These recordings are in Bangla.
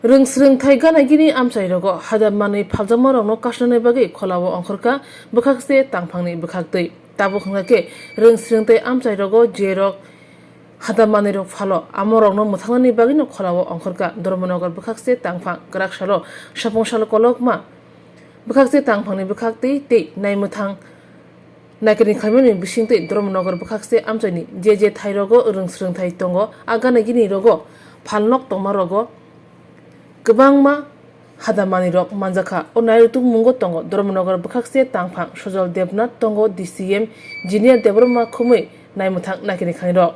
रोंस्रोंथाइ गानायगिरि आमचाइरगो हादाबमानि फाबजामारनो कासनानै बागै खलावो अंखरका बखाकसे तांफांनि बखाकदै ताबुखांनाके रोंस्रोंथाइ आमचाइरगो जेरक हादाबमानि रक फालो आमरनो मोथांनानि बागैनो खलावो अंखरका धर्मनगर बखाकसे तांफां गराकसालो साफंसाल कलकमा बखाकसे तांफांनि बखाकदै तै नायमोथां नायकेनि खायमानि बिसिंतै धर्मनगर बखाकसे आमचाइनि जे थाइरगो रोंस्रोंथाइ दंगो आगानायगिरि रगो फालनक तंमारगो गोबांमा हादामानि रक मानजाखा ओ नायरुतु मुंगो तंगो धर्मनगर बखाकसे तांफां सजल देबनाथ तंगो DCM जिनिया देबरमा खुमै नायमुथां नायकेनि खायरो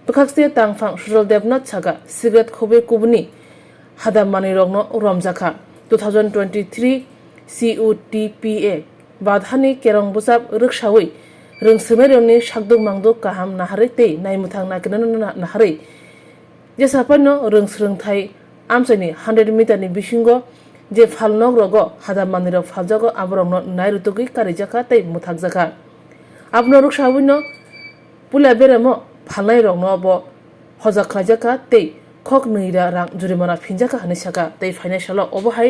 बखाकसे तांफां सजल देबनाथ सागा सिगारेट खोबे कुबनि हादामानि रकनो रमजाखा 2023 CUTPA बाधानि केरं बुसाब रोखसावै रोंसोनायनि सागदुं मांदो गाहाम नाहारै तै नायमुथां नागिरनो नाहारै जेसाफानो रोंस्रोंथाइ आमचाइनि 100 मिटारनि बिसिंगो जे फालनक रगो हादाबमानि रक फालजागो आबरंनो नायरुतुगै कारिजाखा तै मुथाकजाखा आबनो रुखसावैनो पुला बेरामो फालनाय रंनो बो हजा खालायजाखा तै खक नैरा रां जुरिमाना फिनजाखा हानिसाखा तै फाइनान्सियलो अबहाय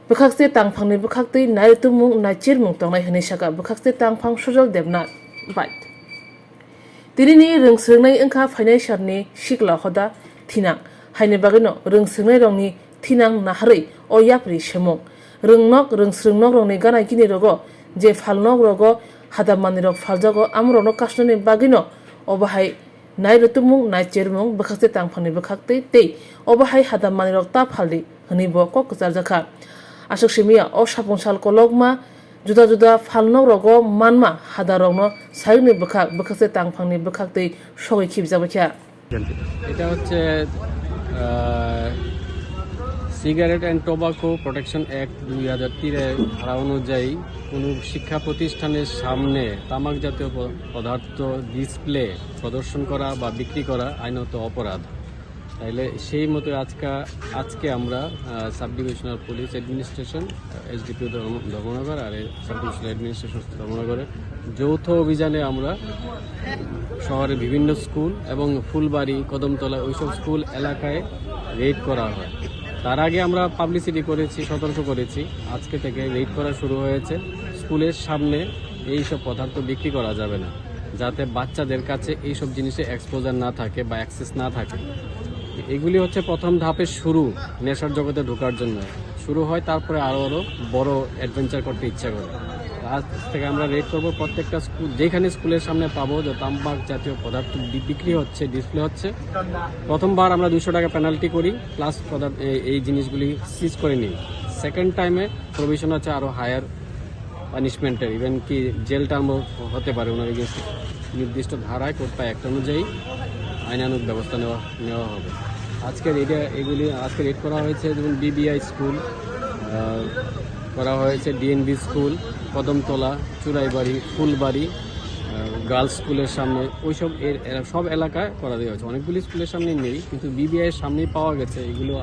बखाकसे तांफांनि बखाकतै नायरुतु मुं नायचिर मुं तंनाय हानिसाखा बखाकसे तांफां सजल देबनाथ बाय दिनैनि रोंस्रोंनाय ओंखा फाइनान्सियलनि सिगला हदा थिनां हायनि बागैनो रोंस्रोंनाय रंनि थिनां नाहारै ओ याप्रि सेमों रोंनक रोंस्रोंनक रंनि गानायगिरि रगो जे फालनक रगो हादाबमानि रक फालजागो आमरनो कासनानि बागैनो अबाहाय नायरुतुमुं नायचेरमुं बखाकसे तांफांनि बखाकतै तै अबाहाय हादाबमानि रक ता फालदि हनिबो कक जारजाखा आसक सिमिया ओ साफंसाल कलकमा जुदा जुदा फालनक रगो मानमा हादा रंनो साइनि बखाकसे तांफांनि बखाकतै सगै खिबजाबायखा এটা হচ্ছে cigarette and tobacco protection act 2003 ধারা অনুযায়ী কোনো শিক্ষা প্রতিষ্ঠানের সামনে তামাক জাতীয় পদার্থ ডিসপ্লে প্রদর্শন করা বা বিক্রি করা আইনত অপরাধ। তাইলে সেই মতো আজকে আমরা sub divisional police administration SDPO Dharmanagar আর সাব ডিভিশনাল অ্যাডমিনিস্ট্রেশন ধর্মনগরের যৌথ অভিযানে আমরা শহরের বিভিন্ন স্কুল এবং ফুলবাড়ি কদমতলা ওইসব স্কুল এলাকায় রেড করা হয়। তার আগে আমরা পাবলিসিটি করেছি, সতর্ক করেছি। আজকে থেকে রেড করা শুরু হয়েছে। স্কুলের সামনে এইসব পদার্থ বিক্রি করা যাবে না, যাতে বাচ্চাদের কাছে এইসব জিনিসে এক্সপোজার না থাকে বা অ্যাক্সেস না থাকে। এগুলি হচ্ছে প্রথম ধাপের শুরু, নেশার জগতে ঢোকার জন্য শুরু হয়, তারপরে আরও বড় অ্যাডভেঞ্চার করতে ইচ্ছা করে। আজ থেকে আমরা রেড করবো প্রত্যেকটা স্কুল, যেখানে স্কুলের সামনে পাবো যে তামাক জাতীয় পদার্থ বিক্রি হচ্ছে, ডিসপ্লে হচ্ছে। প্রথমবার আমরা 200 টাকা পেনাল্টি করি, প্লাস এই জিনিসগুলি সিজ করে নিই। সেকেন্ড টাইমে প্রভিশন আছে আরও হায়ার পানিশমেন্টের, ইভেন কি জেল টার্মও হতে পারে। ওনার নির্দিষ্ট ধারায় কোড পায় একটা অনুযায়ী আইনানুগ ব্যবস্থা নেওয়া হবে। আজকে রেড করা হয়েছে, যেমন BBI স্কুল করা হয়েছে, DNB school, Kadamtala, Churaibari, Phulbari, girls স্কুলের সামনে, ওইসব সব এলাকায় করা দেওয়া হয়েছে। অনেকগুলি স্কুলের সামনে নেই, কিন্তু BBI এর সামনেই পাওয়া গেছে, এগুলো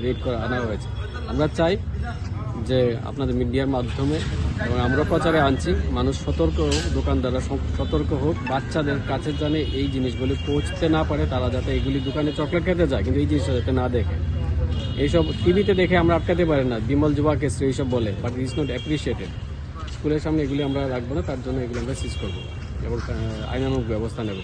রেড করা আনা হয়েছে। আমরা চাই যে আপনাদের মিডিয়ার মাধ্যমে এবং আমরা প্রচারে আনছি, মানুষ সতর্ক হোক, দোকানদাররা সতর্ক হোক, বাচ্চাদের কাছে জানে এই জিনিসগুলি পৌঁছতে না পারে, তারা যাতে এগুলি দোকানে চকলেট খেতে যায় কিন্তু এই জিনিসটা যাতে না দেখে। এইসব টিভিতে দেখে আমরা আটকাতে পারি না, বিমল যুবা কেসরি এইসব বলে, বাট ইটস নট অ্যাপ্রিসিয়েটেড। স্কুলের সামনে এগুলি আমরা রাখবো না, তার জন্য এগুলো আমরা সিজ করবো এবং আইনানুগ ব্যবস্থা নেব।